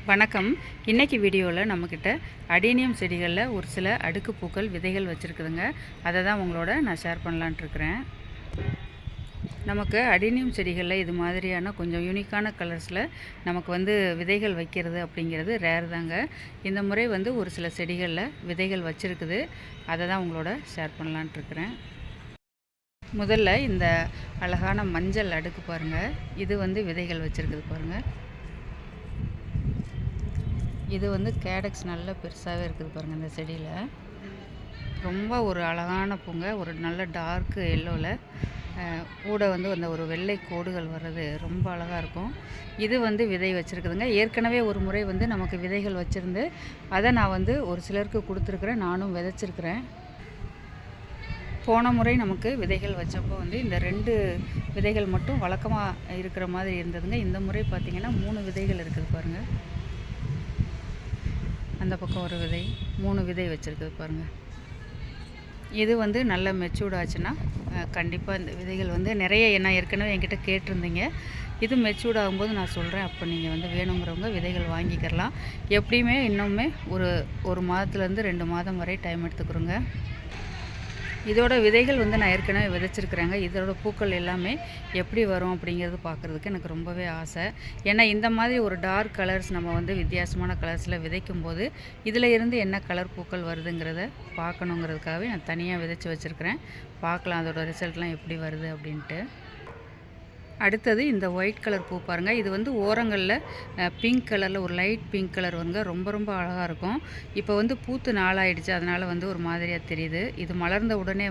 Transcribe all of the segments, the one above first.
வணக்கம். இன்றைக்கி வீடியோவில் நம்மக்கிட்ட அடேனியம் செடிகளில் ஒரு சில அடுக்கு பூக்கள் விதைகள் வச்சுருக்குதுங்க. அதை தான் உங்களோட நான் ஷேர் பண்ணலான்ட்ருக்கிறேன். நமக்கு அடேனியம் செடிகளில் இது மாதிரியான கொஞ்சம் யூனிக்கான கலர்ஸில் நமக்கு விதைகள் வைக்கிறது அப்படிங்கிறது ரேர் தாங்க. இந்த முறை ஒரு சில செடிகளில் விதைகள் வச்சுருக்குது. அதை தான் உங்களோட ஷேர் பண்ணலான்ட்ருக்கிறேன். முதல்ல இந்த அழகான மஞ்சள் அடுக்கு பாருங்கள். இது விதைகள் வச்சுருக்குது பாருங்கள். இது கேடக்ஸ் நல்ல பெருசாகவே இருக்குது பாருங்கள். இந்த செடியில் ரொம்ப ஒரு அழகான பூங்க, ஒரு நல்ல டார்க்கு எல்லோவில் கூட அந்த ஒரு வெள்ளை கோடுகள் வர்றது ரொம்ப அழகாக இருக்கும். இது விதை வச்சுருக்குதுங்க. ஏற்கனவே ஒரு முறை நமக்கு விதைகள் வச்சுருந்து அதை நான் ஒரு சிலருக்கு கொடுத்துருக்குறேன். நானும் விதைச்சிருக்கிறேன். போன முறை நமக்கு விதைகள் வச்சப்போ இந்த 2 விதைகள் மட்டும் வழக்கமாக இருக்கிற மாதிரி இருந்ததுங்க. இந்த முறை பார்த்திங்கன்னா 3 விதைகள் இருக்குது பாருங்கள். அந்த பக்கம் ஒரு விதை, 3 விதை வச்சுருக்குது பாருங்கள். இது நல்ல மெச்சூர்ட் ஆச்சுன்னா கண்டிப்பாக இந்த விதைகள் நிறைய என்ன ஏற்கனவே என்கிட்ட கேட்டிருந்தீங்க. இது மெச்சூர்ட் ஆகும்போது நான் சொல்கிறேன். அப்போ நீங்கள் வேணுங்கிறவங்க விதைகள் வாங்கிக்கிறலாம். எப்படியுமே இன்னுமே ஒரு மாதத்துலேருந்து 2 மாதம் வரை டைம் எடுத்துக்கிறோங்க. இதோட விதைகள் நான் ஏற்கனவே விதைச்சிருக்கிறேங்க. இதோட பூக்கள் எல்லாமே எப்படி வரும் அப்படிங்கிறது பார்க்குறதுக்கு எனக்கு ரொம்பவே ஆசை. ஏன்னா இந்த மாதிரி ஒரு டார்க் கலர்ஸ் நம்ம வித்தியாசமான கலர்ஸில் விதைக்கும் போது இதில் இருந்து என்ன கலர் பூக்கள் வருதுங்கிறத பார்க்கணுங்கிறதுக்காகவே நான் தனியாக விதைச்சி வச்சுருக்கிறேன். பார்க்கலாம் அதோட ரிசல்ட்லாம் எப்படி வருது அப்படின்ட்டு. அடுத்தது இந்த ஒயிட் கலர் பூ பாருங்கள். இது ஓரங்களில் பிங்க் கலரில் ஒரு லைட் பிங்க் கலர் ரொம்ப ரொம்ப அழகாக இருக்கும். இப்போ பூத்து நாளாயிடுச்சு. அதனால் ஒரு மாதிரியாக தெரியுது. இது மலர்ந்த உடனே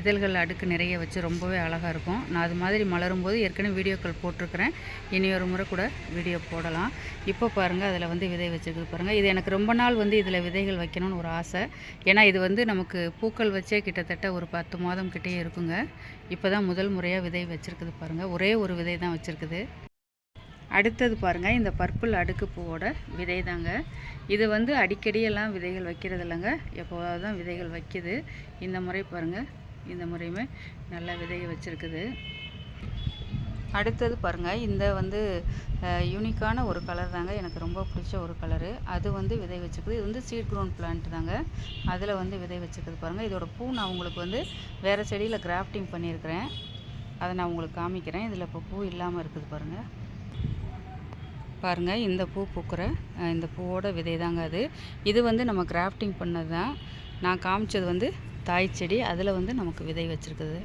இதழ்கள் அடுக்கு நிறைய வச்சு ரொம்பவே அழகாக இருக்கும். நான் அது மாதிரி மலரும்போது ஏற்கனவே வீடியோக்கள் போட்டிருக்கிறேன். இனி ஒரு முறை கூட வீடியோ போடலாம். இப்போ பாருங்கள் அதில் விதை வச்சுருக்குது பாருங்கள். இது எனக்கு ரொம்ப நாள் இதில் விதைகள் வைக்கணும்னு ஒரு ஆசை. ஏன்னா இது நமக்கு பூக்கள் வச்சே கிட்டத்தட்ட ஒரு 10 மாதம் கிட்டே இருக்குங்க. இப்போ தான் முதல் முறையாக விதை வச்சுருக்குது பாருங்கள். ஒரே ஒரு விதை தான் வச்சுருக்குது. அடுத்தது பாருங்கள், இந்த பர்பிள் அடுக்கு பூவோட விதை தாங்க. இது அடிக்கடியெல்லாம் விதைகள் வைக்கிறது இல்லைங்க. எப்போவாவது தான் விதைகள் வைக்கிது. இந்த முறை பாருங்கள், இந்த முறையுமே நல்லா விதையை வச்சுருக்குது. அடுத்தது பாருங்கள், இந்த யூனிக்கான ஒரு கலர் தாங்க. எனக்கு ரொம்ப பிடிச்ச ஒரு கலரு. அது விதை வச்சுருக்குது. இது சீட் க்ரோன் பிளான்ட் தாங்க. அதில் விதை வச்சுருக்குது பாருங்கள். இதோட பூ நான் உங்களுக்கு வேறு செடியில் கிராஃப்டிங் பண்ணியிருக்கிறேன். அதை நான் உங்களுக்கு காமிக்கிறேன். இதில் இப்போ பூ இல்லாமல் இருக்குது பாருங்கள். பாருங்கள், இந்த பூ பூக்கிற இந்த பூவோட விதை தாங்க அது. இது நம்ம கிராஃப்டிங் பண்ணது தான். நான் காமிச்சது தாய் செடி. அதில் நமக்கு விதை வச்சுருக்குது.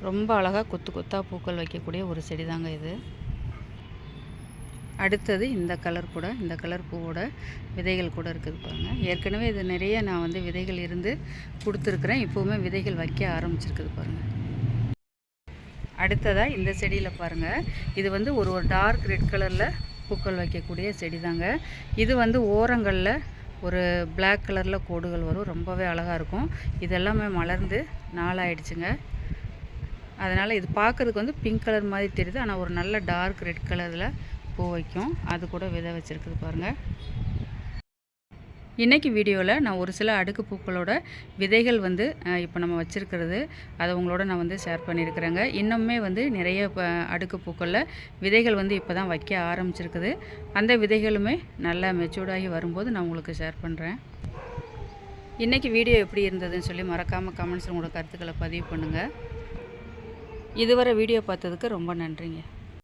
ரொம்ப அழகாக கொத்து கொத்தாக பூக்கள் வைக்கக்கூடிய ஒரு செடி தாங்க இது. அடுத்தது இந்த கலர் பூவோட விதைகள் கூட இருக்குது பாருங்கள். ஏற்கனவே இது நிறைய நான் விதைகள் இருந்து கொடுத்துருக்குறேன். இப்போவுமே விதைகள் வைக்க ஆரம்பிச்சிருக்குது பாருங்கள். அடுத்ததாக இந்த செடியில் பாருங்கள், இது ஒரு டார்க் ரெட் கலரில் பூக்கள் வைக்கக்கூடிய செடி தாங்க. இது ஓரங்களில் ஒரு பிளாக் கலரில் கோடுகள் வரும். ரொம்பவே அழகாக இருக்கும். இதெல்லாமே மலர்ந்து நாளாயிடுச்சுங்க. அதனால் இது பார்க்குறதுக்கு பிங்க் கலர் மாதிரி தெரியுது. ஆனால் ஒரு நல்ல டார்க் ரெட் கலரில் பூ வைக்கும். அது கூட விதை வச்சுருக்குது பாருங்கள். இன்றைக்கி வீடியோவில் நான் ஒரு சில அடுக்கு பூக்களோட விதைகள் இப்போ நம்ம வச்சுருக்கிறது அதை உங்களோட நான் ஷேர் பண்ணியிருக்கிறேங்க. இன்னுமே நிறைய அடுக்கு பூக்களில் விதைகள் இப்போ தான் வைக்க ஆரம்பிச்சிருக்குது. அந்த விதைகளுமே நல்லா மெச்சூர்டாகி வரும்போது நான் உங்களுக்கு ஷேர் பண்ணுறேன். இன்றைக்கி வீடியோ எப்படி இருந்ததுன்னு சொல்லி மறக்காமல் கமெண்ட்ஸில் உங்களோட கருத்துக்களை பதிவு பண்ணுங்கள். இதுவரை வீடியோ பார்த்ததுக்கு ரொம்ப நன்றிங்க.